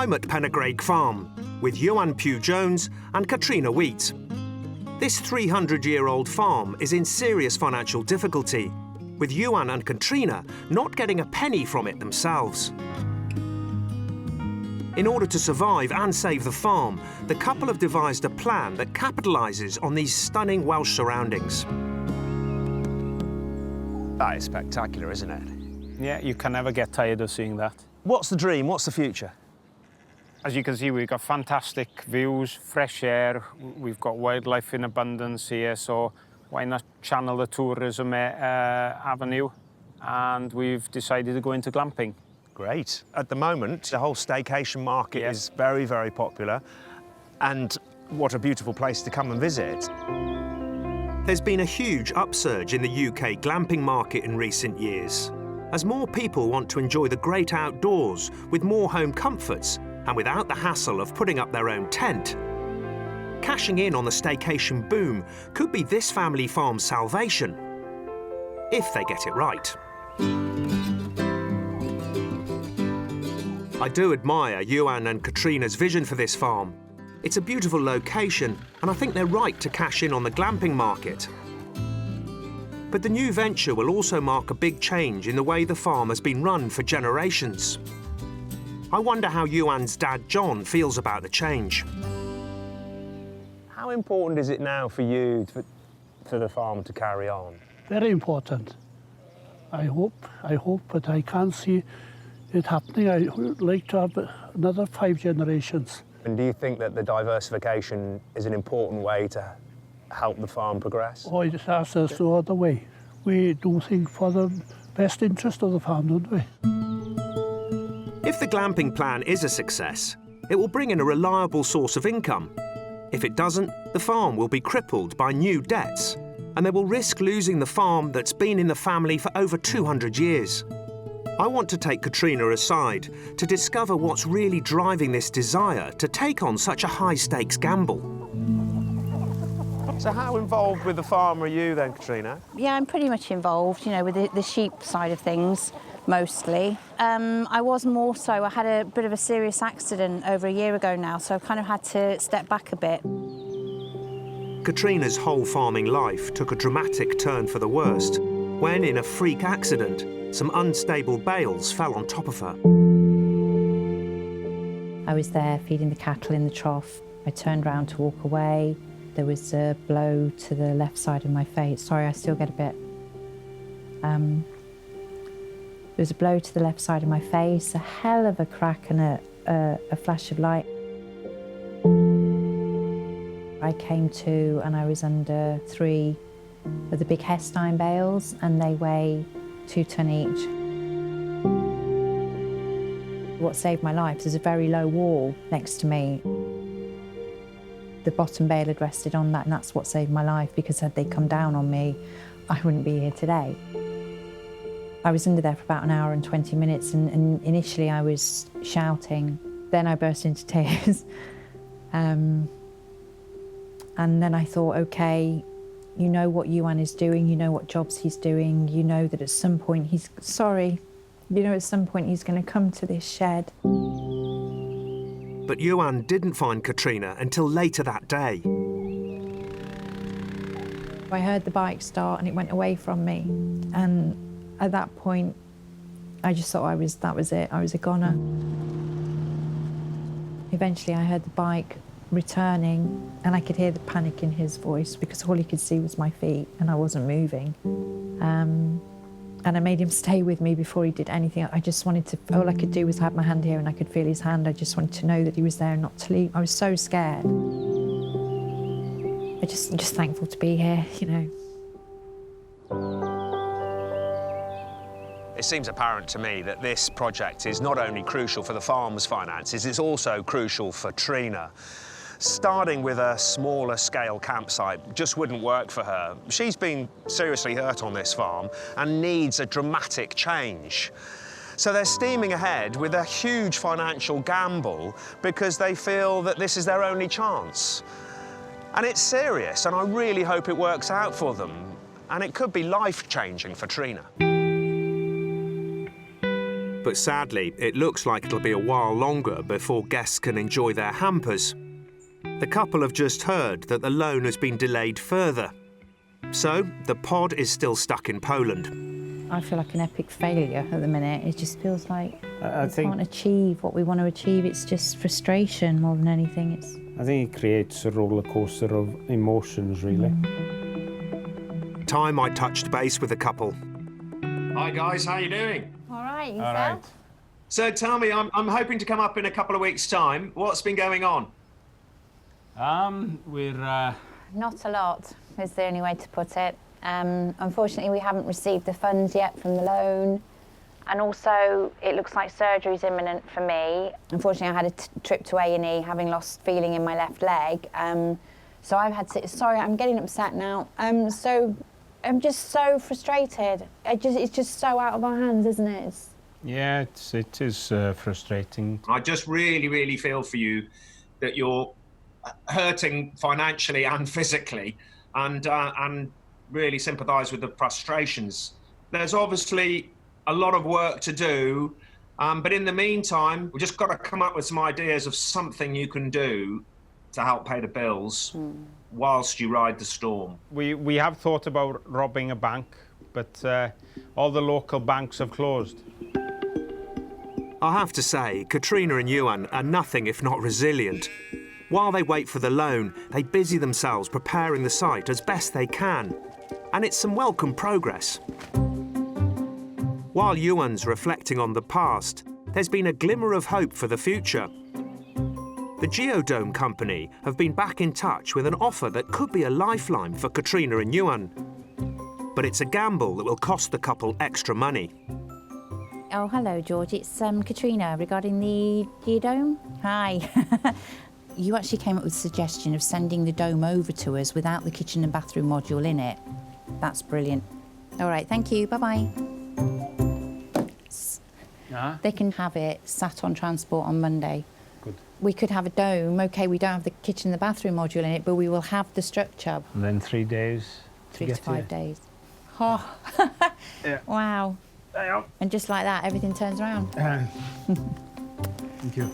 I'm at Pennegraig Farm with Johan Pugh-Jones and Katrina Wheat. This 300-year-old farm is in serious financial difficulty, with Johan and Katrina not getting a penny from it themselves. In order to survive and save the farm, the couple have devised a plan that capitalises on these stunning Welsh surroundings. That is spectacular, isn't it? Yeah, you can never get tired of seeing that. What's the dream? What's the future? As you can see, we've got fantastic views, fresh air, we've got wildlife in abundance here, so why not channel the tourism avenue? And we've decided to go into glamping. Great. At the moment, the whole staycation market is very, very popular. And what a beautiful place to come and visit. There's been a huge upsurge in the UK glamping market in recent years, as more people want to enjoy the great outdoors with more home comforts and without the hassle of putting up their own tent. Cashing in on the staycation boom could be this family farm's salvation, if they get it right. I do admire Johan and Katrina's vision for this farm. It's a beautiful location, and I think they're right to cash in on the glamping market. But the new venture will also mark a big change in the way the farm has been run for generations. I wonder how Johan's dad, John, feels about the change. How important is it now for you for the farm to carry on? Very important. I hope, but I can't see it happening. I would like to have another 5 generations. And do you think that the diversification is an important way to help the farm progress? Oh, it has us no other way. We do think for the best interest of the farm, don't we? If the glamping plan is a success, it will bring in a reliable source of income. If it doesn't, the farm will be crippled by new debts, and they will risk losing the farm that's been in the family for over 200 years. I want to take Katrina aside to discover what's really driving this desire to take on such a high-stakes gamble. So how involved with the farm are you then, Katrina? Yeah, I'm pretty much involved, you know, with the sheep side of things, mostly. I was more so, I had a bit of a serious accident over a year ago now, so I kind of had to step back a bit. Katrina's whole farming life took a dramatic turn for the worst when, in a freak accident, some unstable bales fell on top of her. I was there feeding the cattle in the trough. I turned round to walk away. There was a blow to the left side of my face. Sorry, I still get a bit... There was a blow to the left side of my face, a hell of a crack and a flash of light. I came to and I was under 3 of the big Henson bales, and they weigh 2 ton each. What saved my life is a very low wall next to me. The bottom bale had rested on that, and that's what saved my life, because had they come down on me, I wouldn't be here today. I was under there for about 1 hour and 20 minutes, and initially I was shouting. Then I burst into tears. And then I thought, OK, you know what Johan is doing, you know what jobs he's doing, you know that at some point he's... Sorry, you know at some point he's going to come to this shed. But Johan didn't find Katrina until later that day. I heard the bike start and it went away from me. And at that point, I just thought that was it, I was a goner. Eventually I heard the bike returning, and I could hear the panic in his voice because all he could see was my feet and I wasn't moving. And I made him stay with me before he did anything. I just wanted to, all I could do was have my hand here and I could feel his hand. I just wanted to know that he was there and not to leave. I was so scared. I'm just thankful to be here, you know. It seems apparent to me that this project is not only crucial for the farm's finances, it's also crucial for Trina. Starting with a smaller scale campsite just wouldn't work for her. She's been seriously hurt on this farm and needs a dramatic change. So they're steaming ahead with a huge financial gamble because they feel that this is their only chance. And it's serious, and I really hope it works out for them. And it could be life-changing for Trina. But sadly, it looks like it'll be a while longer before guests can enjoy their hampers. The couple have just heard that the loan has been delayed further. So, the pod is still stuck in Poland. I feel like an epic failure at the minute. It just feels like I we think can't achieve what we want to achieve. It's just frustration more than anything. I think it creates a roller coaster of emotions, really. Time I touched base with the couple. Hi guys, how you doing? All right, you All right. So tell me, I'm hoping to come up in a couple of weeks' time. What's been going on? We're Not a lot is the only way to put it. Unfortunately, we haven't received the funds yet from the loan. And also, it looks like surgery's imminent for me. Unfortunately, I had a trip to A&E, having lost feeling in my left leg. So I've had to, sorry, I'm getting upset now. So I'm just so frustrated. It's just so out of our hands, isn't it? yeah, it is frustrating. I just really feel for you that you're hurting financially and physically, and really sympathise with the frustrations. There's obviously a lot of work to do, but in the meantime, we've just got to come up with some ideas of something you can do to help pay the bills whilst you ride the storm. We have thought about robbing a bank, but all the local banks have closed. I have to say, Katrina and Ewan are nothing if not resilient. While they wait for the loan, they busy themselves preparing the site as best they can. And it's some welcome progress. While Ewan's reflecting on the past, there's been a glimmer of hope for the future. The Geodome company have been back in touch with an offer that could be a lifeline for Katrina and Ewan. But it's a gamble that will cost the couple extra money. Oh, hello, George. It's Katrina regarding the Geodome. Hi. You actually came up with the suggestion of sending the dome over to us without the kitchen and bathroom module in it. That's brilliant. All right, thank you. Bye-bye. They can have it sat on transport on Monday. Good. We could have a dome. OK, we don't have the kitchen and the bathroom module in it, but we will have the structure. And then 3 days. 3 to 5 days. Oh, Yeah. wow. And just like that, everything turns around. Thank you.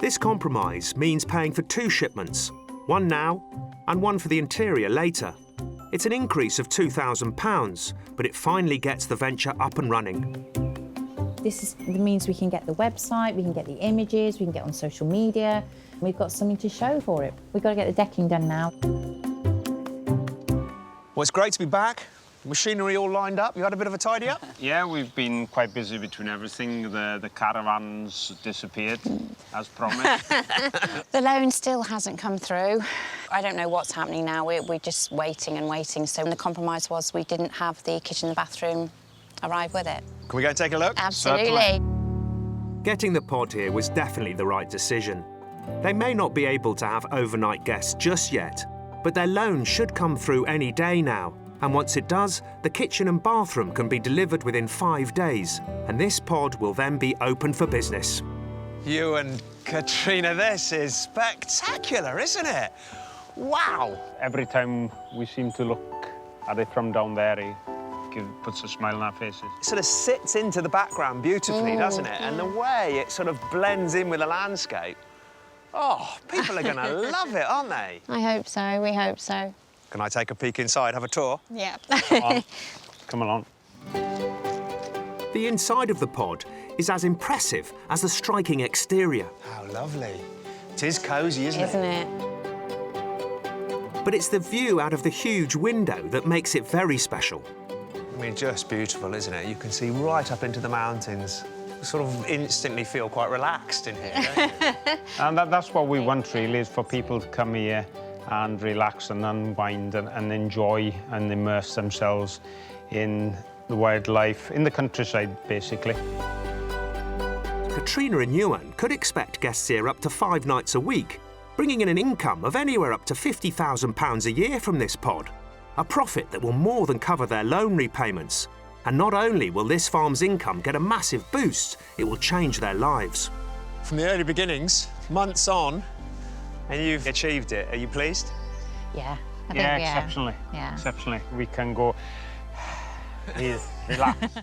This compromise means paying for 2 shipments, one now and one for the interior later. It's an increase of £2,000, but it finally gets the venture up and running. This means we can get the website, we can get the images, we can get on social media. We've got something to show for it. We've got to get the decking done now. Well, it's great to be back. Machinery all lined up. You had a bit of a tidy up? Yeah, we've been quite busy between everything. The caravans disappeared, as promised. The loan still hasn't come through. I don't know what's happening now. We're just waiting and waiting. So the compromise was we didn't have the kitchen and bathroom arrive with it. Can we go and take a look? Absolutely. Getting the pod here was definitely the right decision. They may not be able to have overnight guests just yet, but their loan should come through any day now. And once it does, the kitchen and bathroom can be delivered within 5 days, and this pod will then be open for business. You and Katrina, this is spectacular, isn't it? Wow! Every time we seem to look at it from down there, it puts a smile on our faces. It sort of sits into the background beautifully, doesn't it? And the way it sort of blends in with the landscape. Oh, people are going to love it, aren't they? I hope so. We hope so. Can I take a peek inside, have a tour? Yeah. Come along. The inside of the pod is as impressive as the striking exterior. How lovely. It is cosy, isn't Isn't it? But it's the view out of the huge window that makes it very special. I mean, just beautiful, isn't it? You can see right up into the mountains. You sort of instantly feel quite relaxed in here, don't you? And that's what we want, really, is for people to come here and relax and unwind and enjoy and immerse themselves in the wildlife, in the countryside, basically. Katrina and Ewan could expect guests here up to 5 nights a week, bringing in an income of anywhere up to £50,000 a year from this pod, a profit that will more than cover their loan repayments. And not only will this farm's income get a massive boost, it will change their lives. From the early beginnings, months on, and you've achieved it. Are you pleased? Yeah. I think Yeah, we are. exceptionally. Yeah. Exceptionally. We can go here, relax.